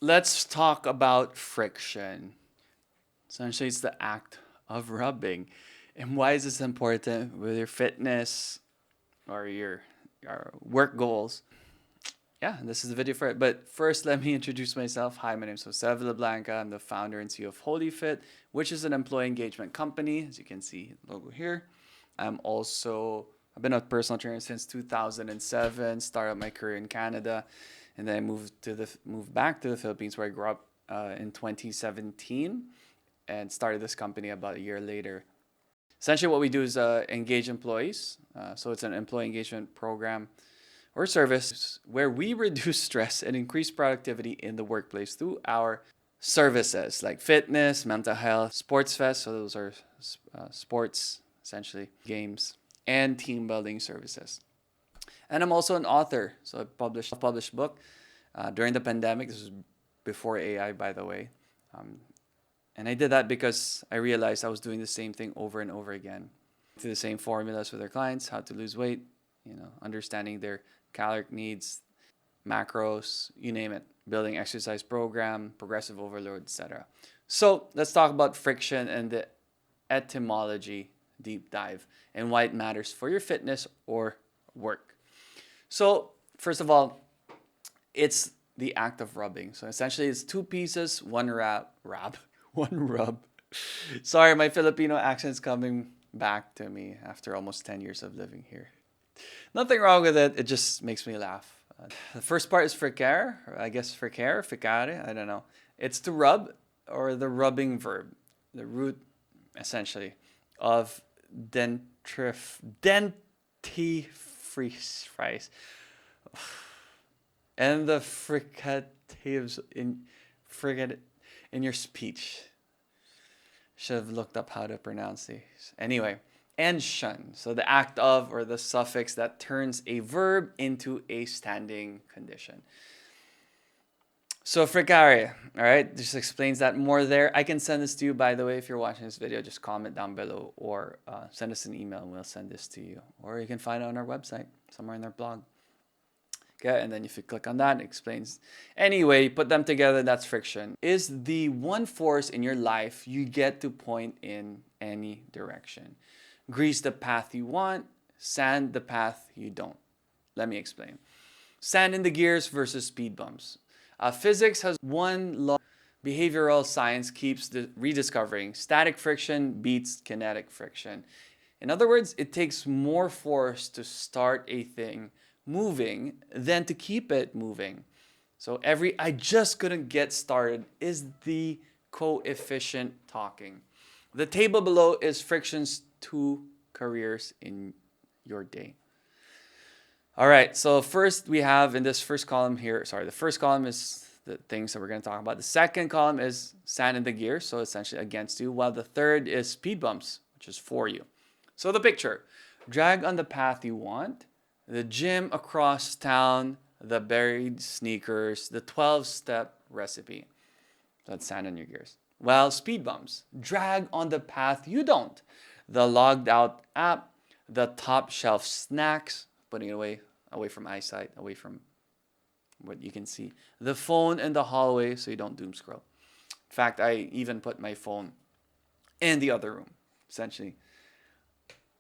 let's talk about friction. Essentially, it's the act of rubbing. And why is this important with your fitness or your work goals? Yeah, this is the video for it. But first, let me introduce myself. Hi, my name is Jose Villablanca. I'm the founder and CEO of HoliFit, which is an employee engagement company. As you can see, logo here. I've been a personal trainer since 2007. Started my career in Canada, and then I moved back to the Philippines, where I grew up in 2017, and started this company about a year later. Essentially, what we do is engage employees. So it's an employee engagement program or service where we reduce stress and increase productivity in the workplace through our services like fitness, mental health, sports fest. So those are sports, essentially, games, and team building services. And I'm also an author. So I published a published book during the pandemic. This was before AI, by the way. And I did that because I realized I was doing the same thing over and over again. Through the same formulas with their clients, how to lose weight, understanding their caloric needs, macros, you name it, building exercise program, progressive overload, etc. So let's talk about friction and the etymology deep dive and why it matters for your fitness or work. So first of all, it's the act of rubbing. So essentially it's two pieces, one rub. Sorry, my Filipino accent's coming back to me after almost 10 years of living here. Nothing wrong with it. It just makes me laugh. The first part is fricare, or I guess ficare, I don't know. It's to rub, or the rubbing verb. The root, essentially, of dentifrice. And the fricatives in your speech. Should have looked up how to pronounce these. Anyway, ension. So the act of, or the suffix that turns a verb into a standing condition. So fricare, all right, just explains that more there. I can send this to you, by the way, if you're watching this video. Just comment down below or send us an email and we'll send this to you. Or you can find it on our website, somewhere in our blog. Okay, and then if you click on that, it explains. Anyway, put them together, that's friction. Is the one force in your life you get to point in any direction. Grease the path you want, sand the path you don't. Let me explain. Sand in the gears versus speed bumps. Physics has one law. Behavioral science keeps rediscovering. Static friction beats kinetic friction. In other words, it takes more force to start a thing moving than to keep it moving. So I just couldn't get started is the coefficient talking. The table below is friction's 2 careers in your day. All right, so first we have in this first column here, the first column is the things that we're going to talk about. The second column is sand in the gears, so essentially against you, while the third is speed bumps, which is for you. So the picture, drag on the path you want, the gym across town, the buried sneakers, the 12-step recipe. That's sand in your gears. Well, speed bumps. Drag on the path you don't. The logged out app, the top shelf snacks, putting it away from eyesight, away from what you can see. The phone in the hallway so you don't doom scroll. In fact, I even put my phone in the other room, essentially,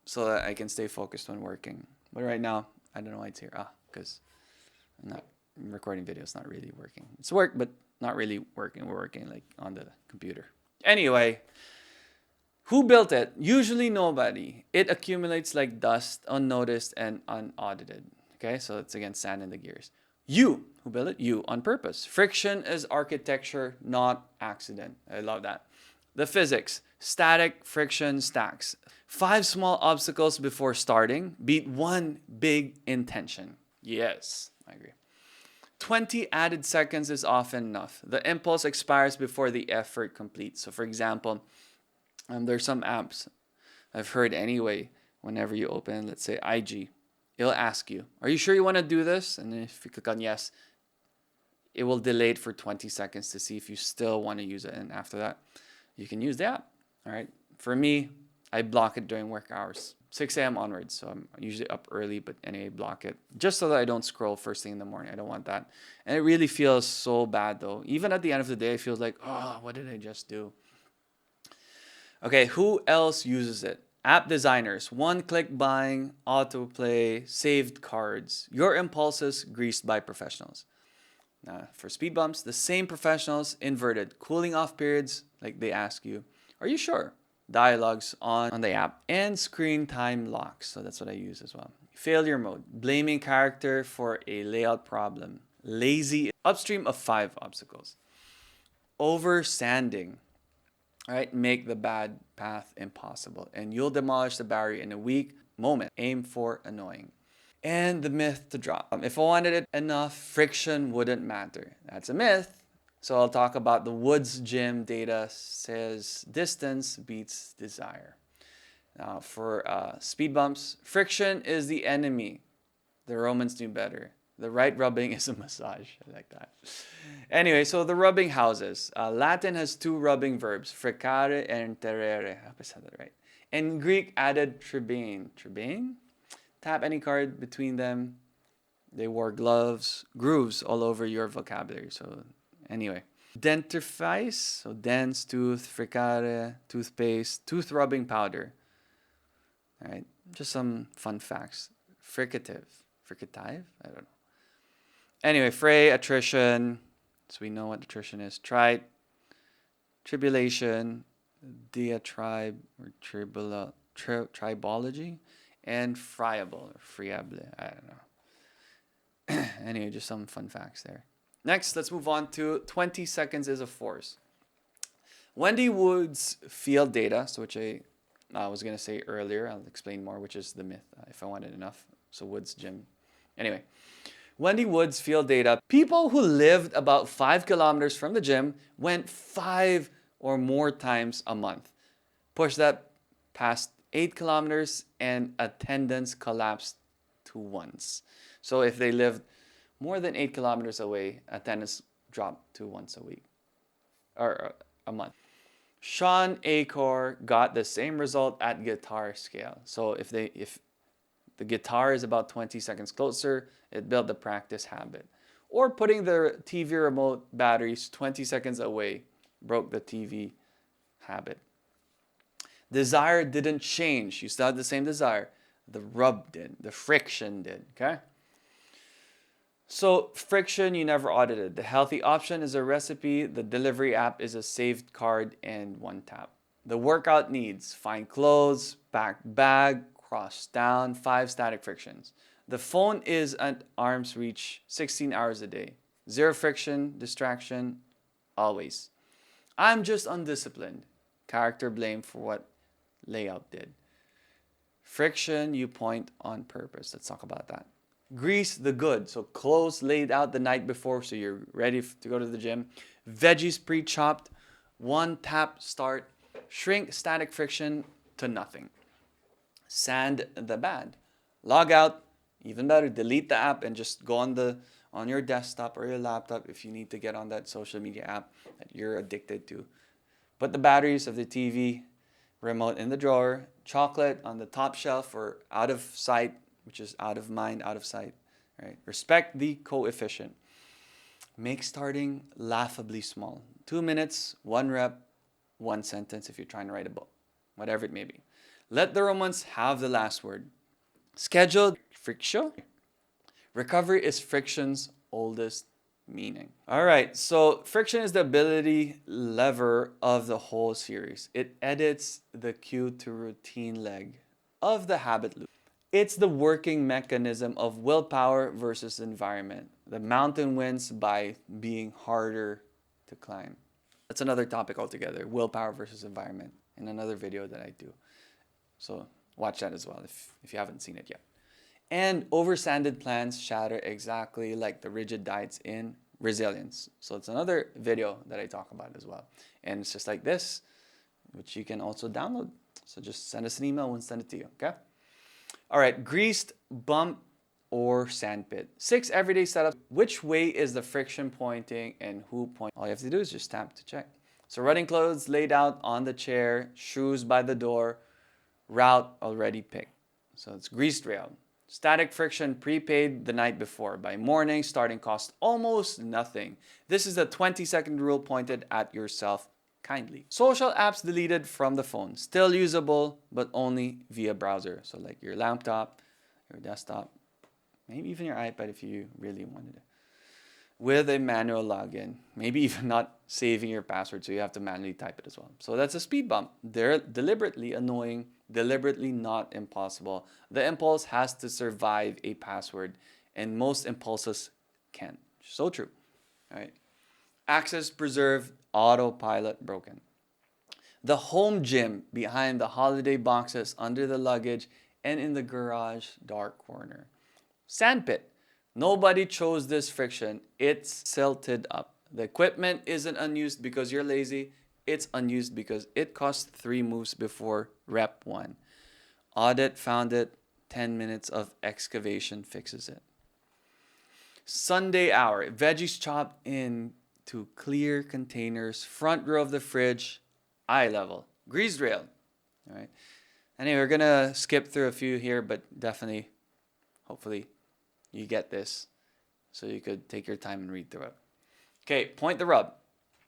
so that I can stay focused when working. But right now, I don't know why it's here. Because I'm not recording videos, not really working. It's work, but not really working. We're working like on the computer. Anyway, who built it? Usually nobody. It accumulates like dust, unnoticed and unaudited. Okay, so it's again sand in the gears. You, who built it? You, on purpose. Friction is architecture, not accident. I love that. The physics, static friction stacks. 5 small obstacles before starting beat 1 big intention. Yes, I agree. 20 added seconds is often enough. The impulse expires before the effort completes. So for example, there's some apps I've heard anyway, whenever you open, let's say IG, it'll ask you, are you sure you want to do this? And then if you click on yes, it will delay it for 20 seconds to see if you still want to use it. And after that, you can use the app. All right. For me, I block it during work hours. 6 a.m. onwards. So I'm usually up early, but anyway, block it. Just so that I don't scroll first thing in the morning. I don't want that. And it really feels so bad though. Even at the end of the day, it feels like, oh, what did I just do? Okay, who else uses it? App designers, one-click buying, autoplay, saved cards. Your impulses greased by professionals. For speed bumps, the same professionals inverted. Cooling off periods, like they ask you, are you sure? Dialogues on the app. And screen time locks. So that's what I use as well. Failure mode, blaming character for a layout problem. Lazy, upstream of 5 obstacles. Over sanding. All right, make the bad path impossible. And you'll demolish the barrier in a weak moment. Aim for annoying. And the myth to drop. If I wanted it enough, friction wouldn't matter. That's a myth. So I'll talk about the Woods Gym data says distance beats desire. Now for speed bumps, friction is the enemy. The Romans knew better. The right rubbing is a massage. I like that. Anyway, so the rubbing houses. Latin has 2 rubbing verbs, fricare and terere. I hope I said that right. And Greek added tribane. Tribane? Tap any card between them. They wore grooves all over your vocabulary. So anyway. Dentifrice, so dense, tooth, fricare, toothpaste, tooth rubbing powder. All right, just some fun facts. Fricative. I don't know. Anyway, fray, attrition. So we know what attrition is. Tribulation, diatribe, or tribology, and friable, or friable. I don't know. Anyway, just some fun facts there. Next, let's move on to 20 seconds is a force. Wendy Wood's field data, so which I was going to say earlier, I'll explain more, which is the myth, if I wanted enough. So Wood's gym. Anyway, Wendy Wood's field data. People who lived about 5 kilometers from the gym went 5 or more times a month. Push that past 8 kilometers and attendance collapsed to once. So if they lived more than 8 kilometers away, attendance dropped to once a week or a month. Sean Acor got the same result at guitar scale. So if the guitar is about 20 seconds closer, it built the practice habit. Or putting the TV remote batteries 20 seconds away broke the TV habit. Desire didn't change. You still had the same desire. The rub did. The friction did. Okay? So friction you never audited. The healthy option is a recipe. The delivery app is a saved card and one tap. The workout needs: find clothes, pack bag, cross down, 5 static frictions. The phone is at arm's reach 16 hours a day. 0 friction, distraction, always. I'm just undisciplined. Character blame for what layout did. Friction you point on purpose. Let's talk about that. Grease the good. So clothes laid out the night before so you're ready to go to the gym. Veggies pre-chopped. 1 tap start. Shrink static friction to nothing. Sand the bad. Log out. Even better, delete the app and just go on your desktop or your laptop if you need to get on that social media app that you're addicted to. Put the batteries of the TV remote in the drawer. Chocolate on the top shelf or out of sight, which is out of mind, out of sight. Right? Respect the coefficient. Make starting laughably small. 2 minutes, 1 rep, 1 sentence if you're trying to write a book. Whatever it may be. Let the Romans have the last word. Scheduled friction. Recovery is friction's oldest meaning. All right, so friction is the ability lever of the whole series. It edits the cue to routine leg of the habit loop. It's the working mechanism of willpower versus environment. The mountain wins by being harder to climb. That's another topic altogether, willpower versus environment, in another video that I do. So watch that as well if you haven't seen it yet. And oversanded plans shatter exactly like the rigid diets in resilience. So it's another video that I talk about as well. And it's just like this, which you can also download. So just send us an email, we'll send it to you, okay? All right, greased bump or sandpit. 6 everyday setups. Which way is the friction pointing and who points? All you have to do is just tap to check. So running clothes laid out on the chair, shoes by the door, route already picked. So it's greased rail. Static friction prepaid the night before. By morning, starting cost almost nothing. This is the 20-second rule pointed at yourself kindly. Social apps deleted from the phone. Still usable, but only via browser. So like your laptop, your desktop, maybe even your iPad if you really wanted it. With a manual login, maybe even not saving your password, so you have to manually type it as well. So that's a speed bump. They're deliberately annoying, deliberately not impossible. The impulse has to survive a password, and most impulses can't. So true. All right. Access preserved, autopilot broken. The home gym behind the holiday boxes under the luggage and in the garage dark corner. Sandpit. Nobody chose this friction. It's silted up. The equipment isn't unused because you're lazy. It's unused because it cost 3 moves before rep 1. Audit found it. 10 minutes of excavation fixes it. Sunday hour. Veggies chopped into clear containers. Front row of the fridge. Eye level. Grease rail. All right. Anyway, we're going to skip through a few here, but definitely, hopefully, you get this so you could take your time and read through it. Okay, point the rub.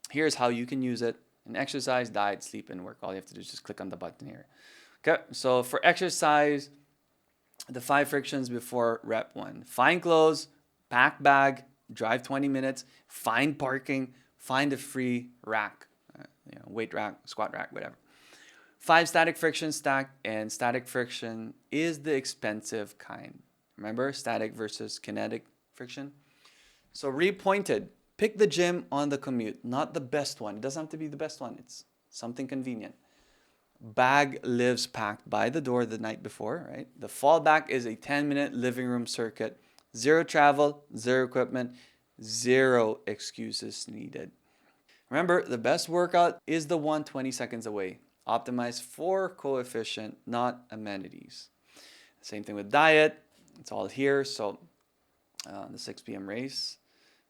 Here's how you can use it in exercise, diet, sleep, and work. All you have to do is just click on the button here. Okay, so for exercise, the 5 frictions before rep 1. Find clothes, pack bag, drive 20 minutes, find parking, find a free rack, weight rack, squat rack, whatever. 5 static friction stack, and static friction is the expensive kind. Remember, static versus kinetic friction. So repointed. Pick the gym on the commute, not the best one. It doesn't have to be the best one. It's something convenient. Bag lives packed by the door the night before, right? The fallback is a 10-minute living room circuit. 0 travel, 0 equipment, 0 excuses needed. Remember, the best workout is the one 20 seconds away. Optimized for coefficient, not amenities. Same thing with diet. It's all here. So the 6 p.m. race.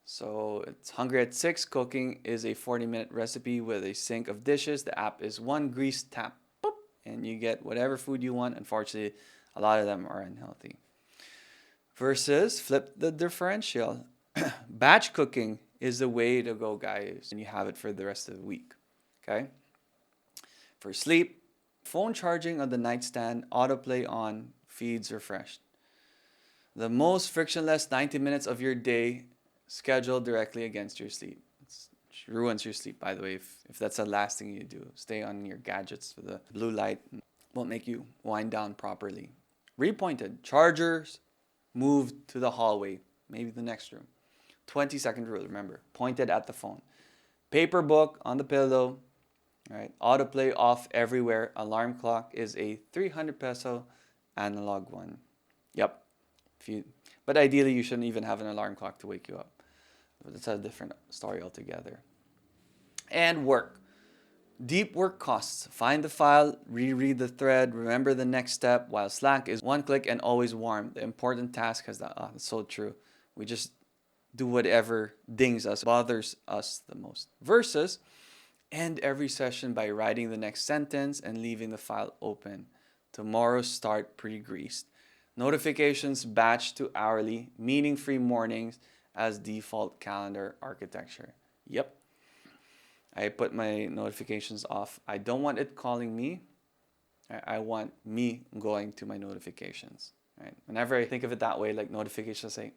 So it's hungry at 6. Cooking is a 40-minute recipe with a sink of dishes. The app is one grease tap. Boop, and you get whatever food you want. Unfortunately, a lot of them are unhealthy. Versus flip the differential. Batch cooking is the way to go, guys. And you have it for the rest of the week. Okay. For sleep, phone charging on the nightstand, autoplay on, feeds refreshed. The most frictionless 90 minutes of your day scheduled directly against your sleep. It ruins your sleep, by the way, if that's the last thing you do. Stay on your gadgets for the blue light. Won't make you wind down properly. Repointed. Chargers moved to the hallway, maybe the next room. 20-second rule, remember. Pointed at the phone. Paper book on the pillow. All right. Autoplay off everywhere. Alarm clock is a 300 peso analog one. Yep. But ideally, you shouldn't even have an alarm clock to wake you up. But that's a different story altogether. And work. Deep work costs. Find the file, reread the thread, remember the next step, while Slack is one click and always warm. The important task has that. That's so true. We just do whatever dings us, bothers us the most. Versus end every session by writing the next sentence and leaving the file open. Tomorrow start pre-greased. Notifications batch to hourly, meaning-free mornings as default calendar architecture. Yep. I put my notifications off. I don't want it calling me. I want me going to my notifications. Right? Whenever I think of it that way, like notifications say,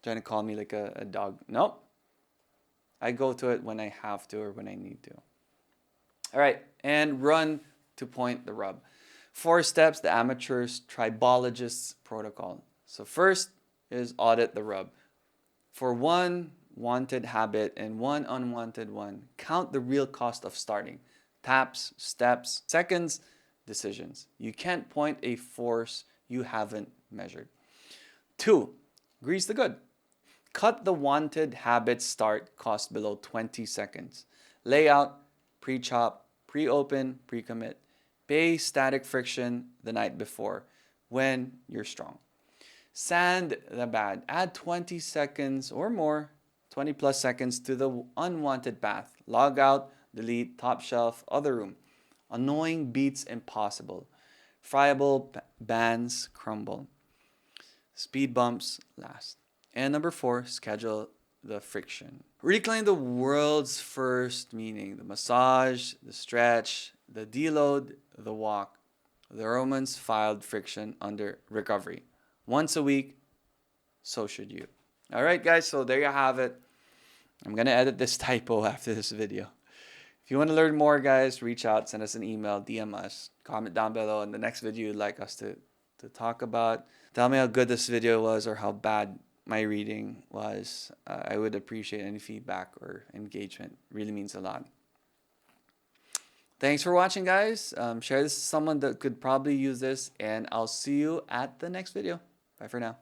trying to call me like a dog. Nope. I go to it when I have to or when I need to. All right. And run to point the rub. 4 steps, the amateur's tribologist's protocol. So first is audit the rub. For one wanted habit and one unwanted one, count the real cost of starting. Taps, steps, seconds, decisions. You can't point a force you haven't measured. 2, grease the good. Cut the wanted habit start cost below 20 seconds. Layout, pre-chop, pre-open, pre-commit. Pay static friction the night before when you're strong. Sand the bad. Add 20 seconds or more, 20 plus seconds to the unwanted path. Log out, delete, top shelf, other room. Annoying beats impossible. Friable bands crumble. Speed bumps last. And number 4, schedule the friction. Reclaim the world's first meaning: the massage, the stretch, the deload, the walk. The Romans filed friction under recovery. Once a week, so should you. All right, guys, so there you have it. I'm going to edit this typo after this video. If you want to learn more, guys, reach out, send us an email, DM us, comment down below in the next video you'd like us to talk about. Tell me how good this video was or how bad my reading was. I would appreciate any feedback or engagement. It really means a lot. Thanks for watching, guys. Share this with someone that could probably use this, and I'll see you at the next video. Bye for now.